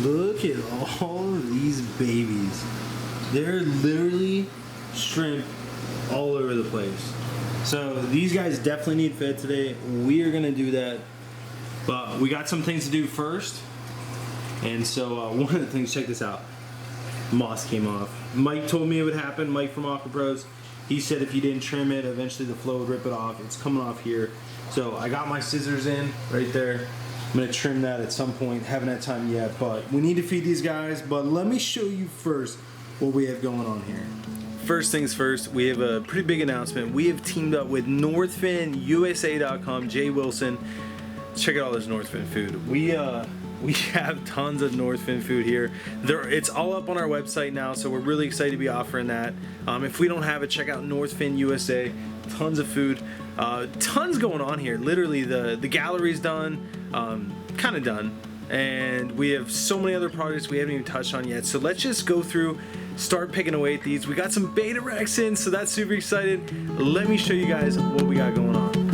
Look at all of these babies. They're literally shrimp all over the place. So these guys definitely need fed today. We are gonna do that, but we got some things to do first. And so one of the things, check this out. Moss came off. Mike told me it would happen. Mike from Aqua Pros. He said if you didn't trim it, eventually the flow would rip it off. It's coming off here. So I got my scissors in right there. I'm gonna trim that at some point. Haven't had time yet, but we need to feed these guys. But let me show you first what we have going on here. First things first, we have a pretty big announcement. We have teamed up with NorthFinUSA.com, Jay Wilson. Check out all this NorthFin food. We have tons of NorthFin food here. It's all up on our website now, so we're really excited to be offering that. If we don't have it, check out NorthFin USA. Tons of food, tons going on here. Literally, the gallery's done, kind of done, and we have so many other projects we haven't even touched on yet. So let's just go through, start picking away at these. We got some beta racks in, so that's super excited. Let me show you guys what we got going on.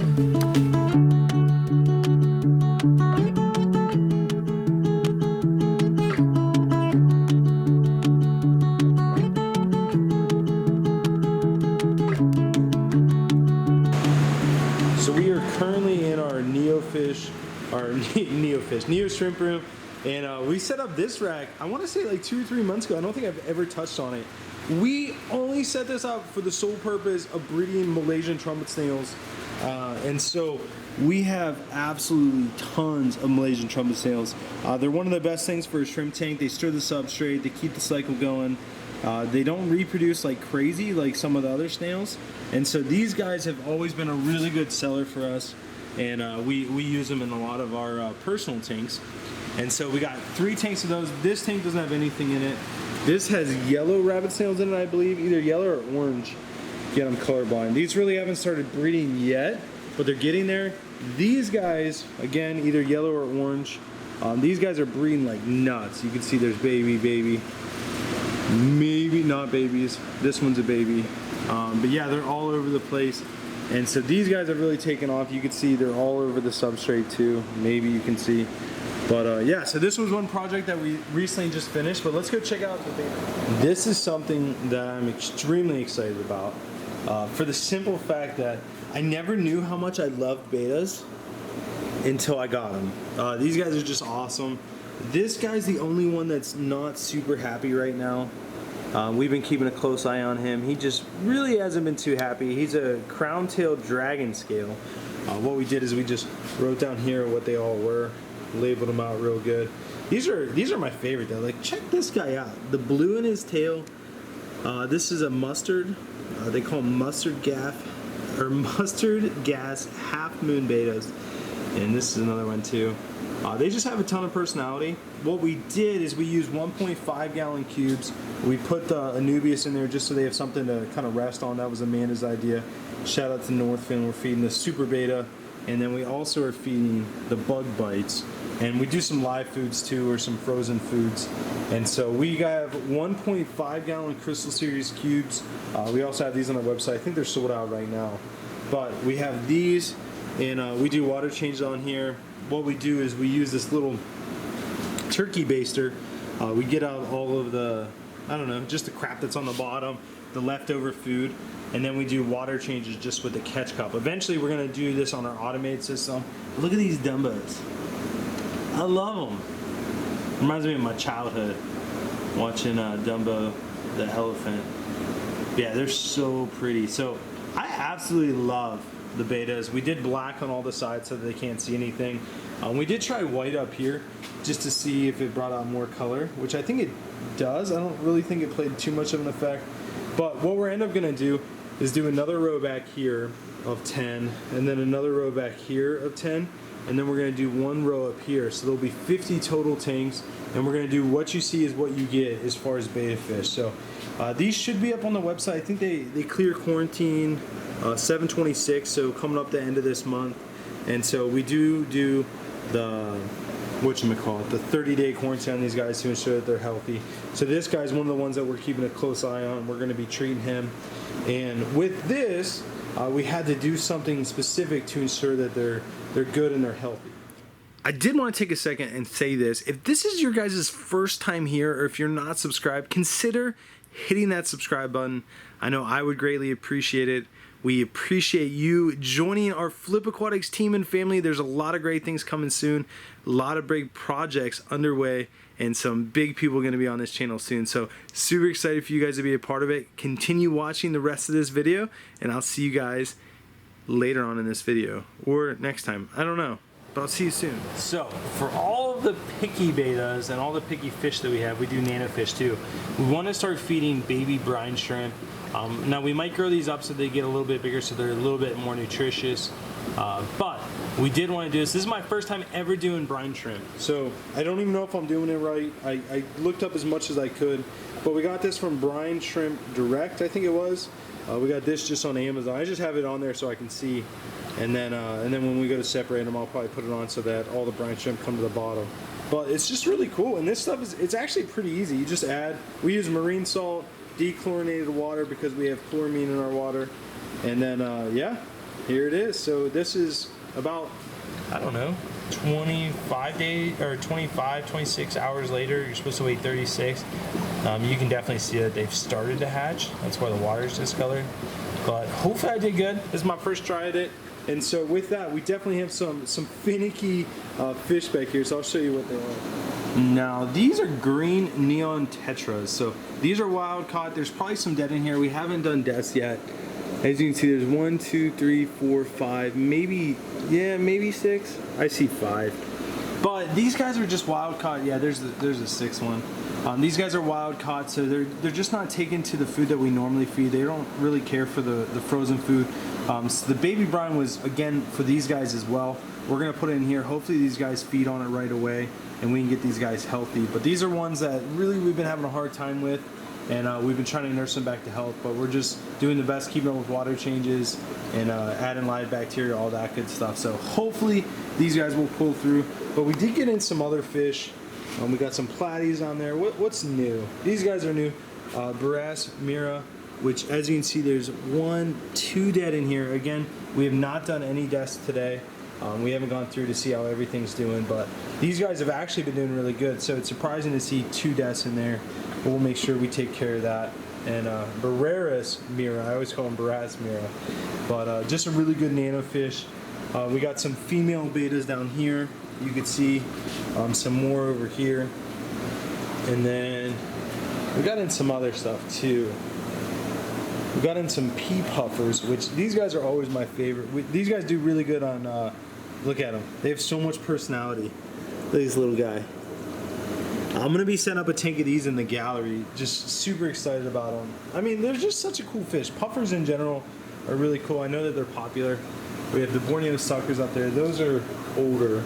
Currently in our Neo shrimp room, and we set up this rack, I want to say like 2 or 3 months ago. I don't think I've ever touched on it. We only set this up for the sole purpose of breeding Malaysian trumpet snails, and so we have absolutely tons of Malaysian trumpet snails. They're one of the best things for a shrimp tank. They stir the substrate, they keep the cycle going. They don't reproduce like crazy like some of the other snails, and so these guys have always been a really good seller for us, and we use them in a lot of our personal tanks. And so we got 3 tanks of those. This tank doesn't have anything in it. This has yellow rabbit snails in it, I believe, either yellow or orange. Get them colorblind. These really haven't started breeding yet, but they're getting there. These guys, again, either yellow or orange. These guys are breeding like nuts. You can see there's baby. Maybe not babies. This one's a baby. But yeah, they're all over the place. And so these guys have really taken off. You can see they're all over the substrate too. Maybe you can see. But yeah, so this was one project that we recently just finished. But let's go check out the beta. This is something that I'm extremely excited about. For the simple fact that I never knew how much I loved betas until I got them. These guys are just awesome. This guy's the only one that's not super happy right now. We've been keeping a close eye on him. He just really hasn't been too happy. He's a crown-tailed dragon scale. What we did is we just wrote down here what they all were, labeled them out real good. These are my favorite though. Like, check this guy out. The blue in his tail. This is a mustard. They call them mustard gas half moon betas. And this is another one too. They just have a ton of personality. What we did is we used 1.5 gallon cubes. We put the Anubias in there just so they have something to kind of rest on. That was Amanda's idea. Shout out to NorthFin. We're feeding the super beta, and then we also are feeding the bug bites. And we do some live foods too, or some frozen foods. And so we have 1.5 gallon Crystal Series cubes. We also have these on our website. I think they're sold out right now. But we have these, and we do water changes on here. What we do is we use this little turkey baster. We get out all of the, I don't know, just the crap that's on the bottom, the leftover food, and then we do water changes just with the catch cup. Eventually we're going to do this on our automated system. Look at these Dumbos. I love them. Reminds me of my childhood, watching Dumbo the elephant. Yeah, they're so pretty. So I absolutely love the betas. We did black on all the sides so that they can't see anything. We did try white up here just to see if it brought out more color, which I think it does. I don't really think it played too much of an effect. But what we're end up gonna do is do another row back here of 10, and then another row back here of 10, and then we're gonna do one row up here. So there'll be 50 total tanks, and we're gonna do what you see is what you get as far as beta fish. So these should be up on the website. I think they clear quarantine 7/26, so coming up the end of this month. And so we do the, whatchamacallit, the 30-day quarantine on these guys to ensure that they're healthy. So this guy's one of the ones that we're keeping a close eye on. We're gonna be treating him. And with this, we had to do something specific to ensure that they're good and they're healthy. I did want to take a second and say this. If this is your guys' first time here, or if you're not subscribed, consider hitting that subscribe button. I know I would greatly appreciate it. We appreciate you joining our Flip Aquatics team and family. There's a lot of great things coming soon, a lot of big projects underway, and some big people going to be on this channel soon. So super excited for you guys to be a part of it. Continue watching the rest of this video, and I'll see you guys later on in this video, or next time. I don't know, but I'll see you soon. So for all of the picky bettas and all the picky fish that we have, we do nano fish too. We want to start feeding baby brine shrimp. Now we might grow these up so they get a little bit bigger, so they're a little bit more nutritious, but we did want to do this. This is my first time ever doing brine shrimp, so I don't even know if I'm doing it right. I looked up as much as I could, but we got this from Brine Shrimp Direct, I think it was. We got this just on Amazon. I just have it on there so I can see, and then when we go to separate them, I'll probably put it on so that all the brine shrimp come to the bottom. But it's just really cool, and this stuff it's actually pretty easy. You just add, we use marine salt, dechlorinated water because we have chloramine in our water, and then yeah, here it is. So this is about, I don't know, 25 days or 26 hours later. You're supposed to wait 36. You can definitely see that they've started to hatch. That's why the water is discolored, but hopefully I did good. This is my first try at it, and so with that, we definitely have some finicky fish back here, so I'll show you what they are. Now these are green neon tetras, so these are wild caught. There's probably some dead in here. We haven't done deaths yet. As you can see, there's 1, 2, 3, 4, 5, maybe 6. I see 5. But these guys are just wild caught. Yeah, there's a sixth one. These guys are wild caught, so they're just not taken to the food that we normally feed. They don't really care for the frozen food. So the baby brine was, again, for these guys as well. We're gonna put it in here. Hopefully these guys feed on it right away and we can get these guys healthy. But these are ones that really we've been having a hard time with, and we've been trying to nurse them back to health, but we're just doing the best, keeping up with water changes and adding live bacteria, all that good stuff. So hopefully these guys will pull through. But we did get in some other fish. We got some platies on there. What's new? These guys are new. Baras Mira, which, as you can see, there's 1, 2 dead in here. Again, we have not done any deaths today. We haven't gone through to see how everything's doing, but these guys have actually been doing really good. So it's surprising to see 2 deaths in there. We'll make sure we take care of that. And Baras Mira, I always call them Baras Mira, but just a really good nano fish. We got some female bettas down here. You can see some more over here, and then we got in some other stuff too. We got in some pea puffers, which these guys are always my favorite. These guys do really good on, look at them. They have so much personality. Look at this little guy. I'm going to be setting up a tank of these in the gallery. Just super excited about them. I mean, they're just such a cool fish. Puffers in general are really cool. I know that they're popular. We have the Borneo suckers up there. Those are older.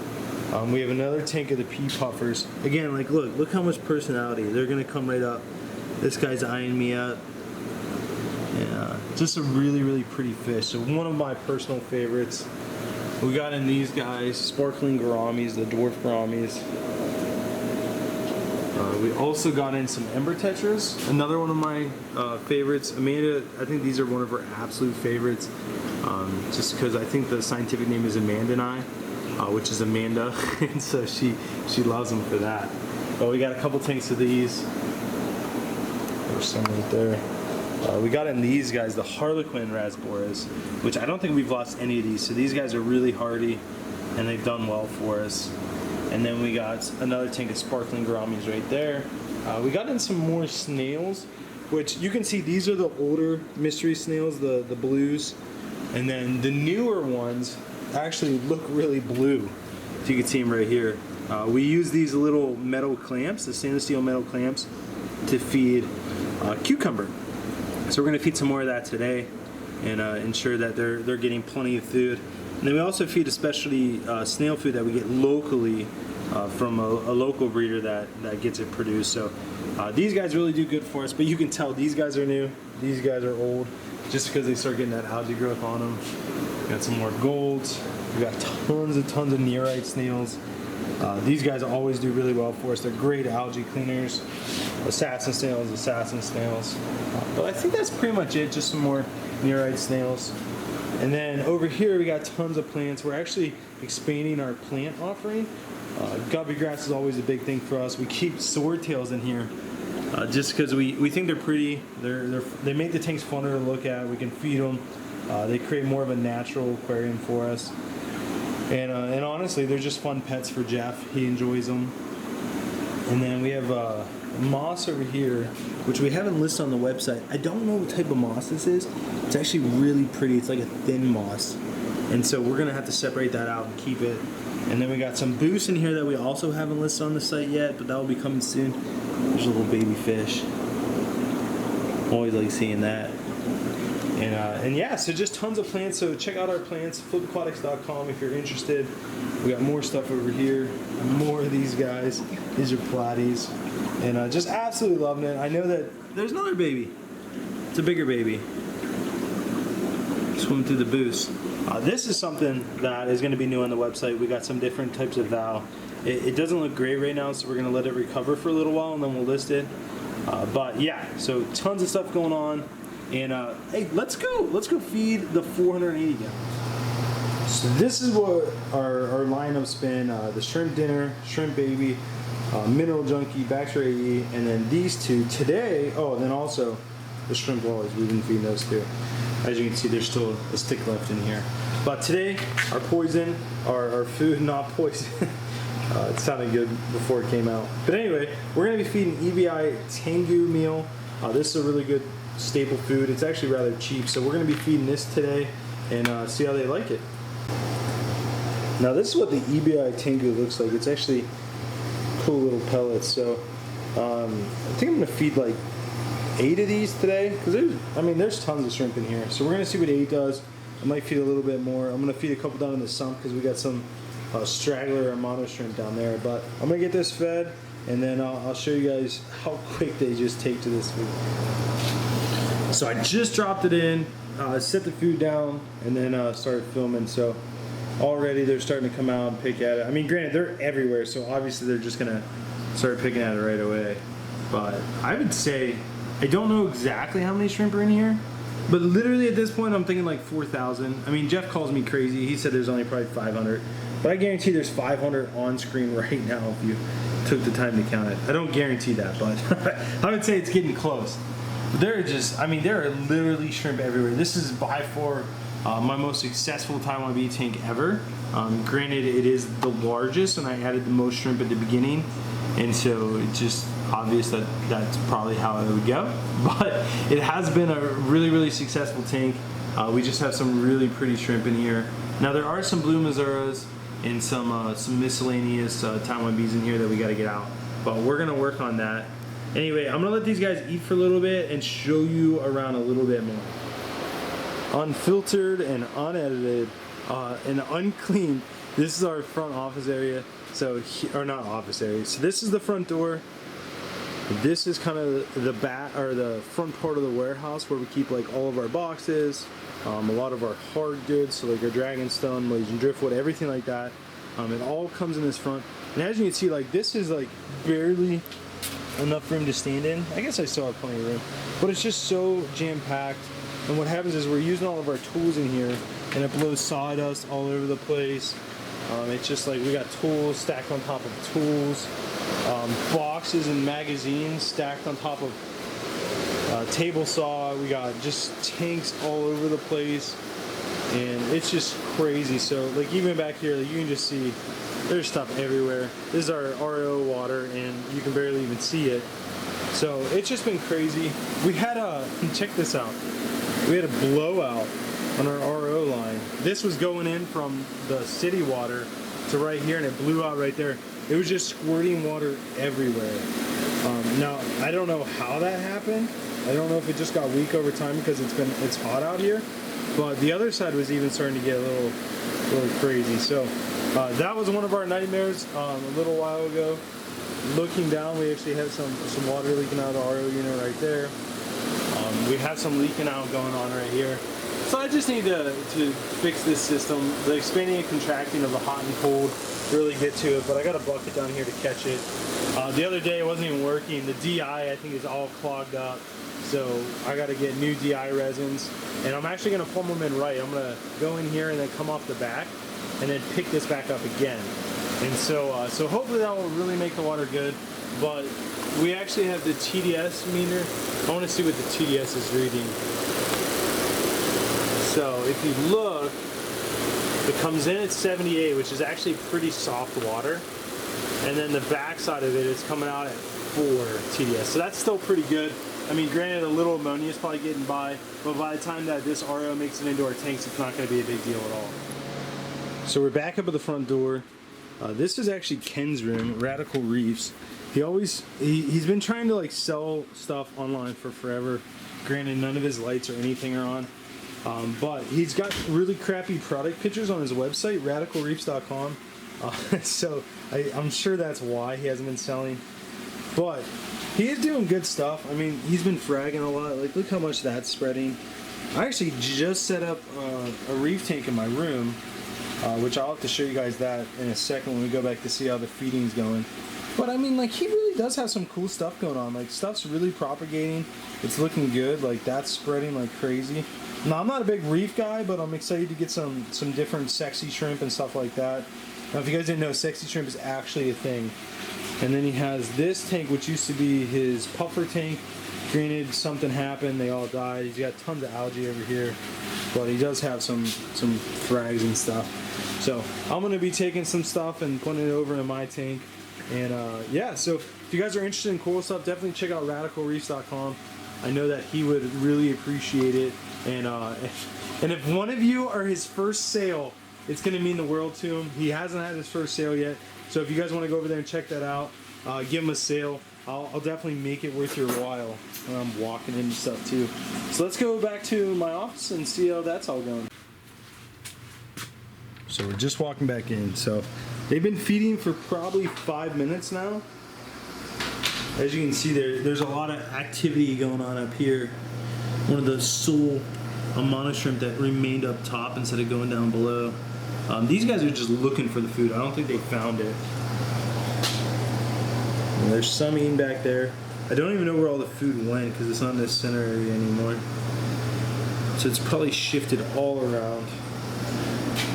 We have another tank of the pea puffers. Again, like, look how much personality. They're going to come right up. This guy's eyeing me up. Yeah, just a really, really pretty fish. So one of my personal favorites. We got in these guys, sparkling gouramis, the dwarf gouramis. We also got in some ember tetras, another one of my favorites. Amanda, I think these are one of her absolute favorites, just because I think the scientific name is Amandani, which is Amanda, and so she loves them for that. But we got a couple tanks of these. There's some right there. We got in these guys, the Harlequin Rasboras, which I don't think we've lost any of these. So these guys are really hardy, and they've done well for us. And then we got another tank of sparkling gouramis right there. We got in some more snails, which you can see these are the older mystery snails, the blues. And then the newer ones actually look really blue. If you can see them right here. We use these little metal clamps, the stainless steel metal clamps, to feed cucumber. So we're going to feed some more of that today and ensure that they're getting plenty of food. And then we also feed a specialty snail food that we get locally from a local breeder that gets it produced. So these guys really do good for us, but you can tell these guys are new, these guys are old, just because they start getting that algae growth on them. We got some more golds. We got tons of neorite snails. These guys always do really well for us. They're great algae cleaners. Assassin snails. But I think that's pretty much it. Just some more neorite snails. And then over here we got tons of plants. We're actually expanding our plant offering. Guppy grass is always a big thing for us. We keep swordtails in here just because we think they're pretty. They make the tanks funner to look at. We can feed them. They create more of a natural aquarium for us. And honestly, they're just fun pets for Jeff. He enjoys them. And then we have moss over here, which we haven't listed on the website. I don't know what type of moss this is. It's actually really pretty. It's like a thin moss. And so we're gonna have to separate that out and keep it. And then we got some boost in here that we also haven't listed on the site yet, but that will be coming soon. There's a little baby fish. Always like seeing that. And yeah, so just tons of plants. So check out our plants, flipaquatics.com if you're interested. We got more stuff over here, more of these guys. These are platies, and just absolutely loving it. I know that there's another baby. It's a bigger baby. Swimming through the boost. This is something that is going to be new on the website. We got some different types of val. It doesn't look great right now, so we're going to let it recover for a little while, and then we'll list it. But yeah, so tons of stuff going on. And hey, let's go feed the 480 gallons. So this is what our lineup's been: the shrimp dinner, shrimp baby, mineral junkie, bacteria, and then these two today. Oh, and then also the shrimp lollies. We've been feeding those too. As you can see, there's still a stick left in here. But today, our poison, our food, not poison. It sounded good before it came out. But anyway, we're gonna be feeding EBI Tengu meal. This is a really good staple food. It's actually rather cheap, so we're going to be feeding this today and see how they like it. Now this is what the EBI Tengu looks like. It's actually cool little pellets. So I think I'm going to feed like 8 of these today because there's tons of shrimp in here. So we're going to see what 8 does. I might feed a little bit more. I'm going to feed a couple down in the sump because we got some straggler or mono shrimp down there. But I'm going to get this fed, and then I'll show you guys how quick they just take to this food. So I just dropped it in, set the food down, and then started filming. So already they're starting to come out and pick at it. I mean, granted, they're everywhere, so obviously they're just gonna start picking at it right away. But I would say, I don't know exactly how many shrimp are in here, but literally at this point I'm thinking like 4,000. I mean, Jeff calls me crazy. He said there's only probably 500, but I guarantee there's 500 on screen right now if you took the time to count it. I don't guarantee that, but I would say it's getting close. There are literally shrimp everywhere. This is by far my most successful Taiwan bee tank ever. Granted, it is the largest, and I added the most shrimp at the beginning, and so it's just obvious that that's probably how it would go. But it has been a really, really successful tank. We just have some really pretty shrimp in here. Now there are some blue Mazuras and some miscellaneous Taiwan bees in here that we got to get out, but we're gonna work on that. Anyway, I'm gonna let these guys eat for a little bit and show you around a little bit more. Unfiltered and unedited and unclean. This is our front office area. Or not office area. So this is the front door. This is kind of the back or the front part of the warehouse where we keep like all of our boxes, a lot of our hard goods, so like our Dragonstone, Malaysian driftwood, everything like that. It all comes in this front. And as you can see, like this is like barely enough room to stand in. I guess I still have plenty of room, but it's just so jam-packed. And what happens is we're using all of our tools in here, and it blows sawdust all over the place. It's just like we got tools stacked on top of tools, boxes and magazines stacked on top of table saw. We got just tanks all over the place, and it's just crazy. So like even back here, like, you can just see there's stuff everywhere. This is our RO water, and you can barely even see it. So it's just been crazy. We had check this out. We had a blowout on our RO line. This was going in from the city water to right here, and it blew out right there. It was just squirting water everywhere. Now I don't know how that happened. I don't know if it just got weak over time because it's hot out here. But the other side was even starting to get a little crazy. So that was one of our nightmares a little while ago. Looking down, we actually had some water leaking out of the RO unit right there. We have some leaking out going on right here. So I just need to fix this system. The expanding and contracting of the hot and cold, really get to it, but I got a bucket down here to catch it. The other day it wasn't even working. The DI, I think, is all clogged up. So So I got to get new DI resins, and I'm actually going to plumb them in right. I'm going to go in here and then come off the back and then pick this back up again. And so so hopefully that will really make the water good. But we actually have the TDS meter. I want to see what the TDS is reading. So if you look, it comes in at 78, which is actually pretty soft water. And then the back side of it is coming out at 4 TDS. So that's still pretty good. I mean, granted, a little ammonia is probably getting by, but by the time that this RO makes it into our tanks, it's not going to be a big deal at all. So we're back up at the front door. This is actually Ken's room, Radical Reefs. He's been trying to like sell stuff online for forever. Granted, none of his lights or anything are on. But he's got really crappy product pictures on his website, radicalreefs.com. So I'm sure that's why he hasn't been selling. But he is doing good stuff. I mean, he's been fragging a lot. Like, look how much that's spreading. I actually just set up a reef tank in my room, which I'll have to show you guys that in a second when we go back to see how the feeding's going. But I mean, like, he really does have some cool stuff going on. Like, stuff's really propagating. It's looking good. Like, that's spreading like crazy. Now, I'm not a big reef guy, but I'm excited to get some different sexy shrimp and stuff like that. Now, if you guys didn't know, sexy shrimp is actually a thing. And then he has this tank, which used to be his puffer tank. Granted, something happened, they all died. He's got tons of algae over here, but he does have some frags and stuff. So I'm gonna be taking some stuff and putting it over in my tank. And yeah, so if you guys are interested in cool stuff, definitely check out radicalreefs.com. I know that he would really appreciate it. And if one of you are his first sale, it's gonna mean the world to him. He hasn't had his first sale yet. So if you guys want to go over there and check that out, give him a sale. I'll definitely make it worth your while when I'm walking into stuff too. So let's go back to my office and see how that's all going. So we're just walking back in. So they've been feeding for probably 5 minutes now. As you can see there's a lot of activity going on up here. One of the sole amana shrimp that remained up top instead of going down below. These guys are just looking for the food. I don't think they found it. And there's some eating back there. I don't even know where all the food went because it's not in this center area anymore. So it's probably shifted all around.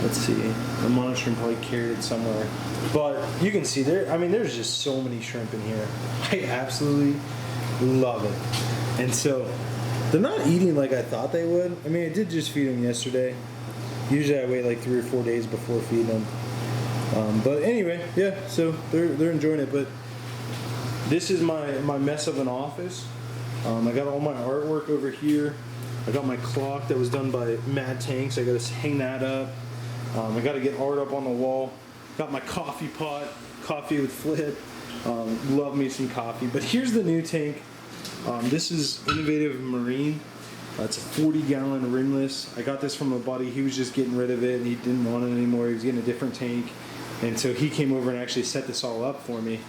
Let's see. The amana shrimp probably carried it somewhere. But you can see there. I mean, there's just so many shrimp in here. I absolutely love it. And so they're not eating like I thought they would. I mean, I did just feed them yesterday. Usually I wait like 3 or 4 days before feeding them. But anyway, yeah, so they're enjoying it. But this is my mess of an office. I got all my artwork over here. I got my clock that was done by Mad Tanks. I got to hang that up. I got to get art up on the wall. Got my coffee pot, coffee with Flip. Love me some coffee. But here's the new tank. This is Innovative Marine. It's a 40-gallon rimless. I got this from a buddy. He was just getting rid of it and he didn't want it anymore. He was getting a different tank. And so he came over and actually set this all up for me.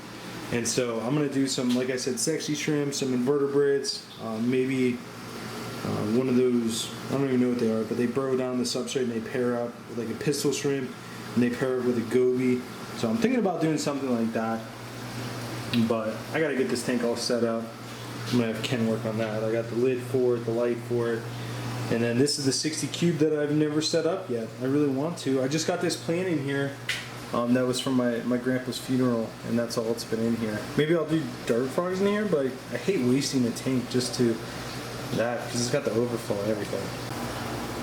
And so I'm going to do some, like I said, sexy shrimp, some invertebrates, maybe one of those, I don't even know what they are, but they burrow down the substrate and they pair up with like a pistol shrimp and they pair it with a goby. So I'm thinking about doing something like that. But I got to get this tank all set up. I'm going to have Ken work on that. I got the lid for it, the light for it. And then this is the 60 cube that I've never set up yet. I really want to. I just got this plant in here that was from my grandpa's funeral, and that's all it's been in here. Maybe I'll do dart frogs in here, but I hate wasting the tank just to that because it's got the overflow and everything.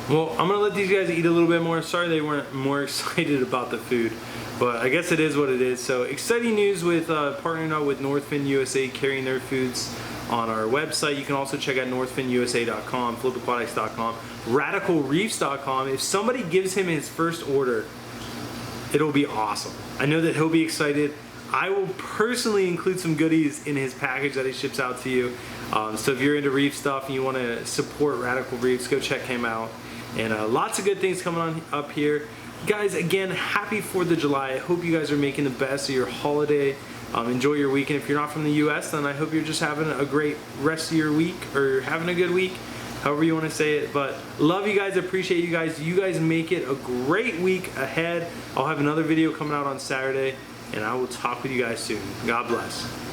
Well, I'm going to let these guys eat a little bit more. Sorry they weren't more excited about the food, but I guess it is what it is. So exciting news with partnering up with NorthFinUSA, carrying their foods on our website. You can also check out NorthFinUSA.com, FlipAquatics.com, RadicalReefs.com. If somebody gives him his first order, it'll be awesome. I know that he'll be excited. I will personally include some goodies in his package that he ships out to you. So if you're into reef stuff and you want to support Radical Reefs, go check him out. And lots of good things coming on up here. Guys, again, happy 4th of July. I hope you guys are making the best of your holiday. Enjoy your weekend. If you're not from the US, then I hope you're just having a great rest of your week, or having a good week, however you want to say it. But love you guys, appreciate you guys. You guys make it a great week ahead. I'll have another video coming out on Saturday, and I will talk with you guys soon. God bless.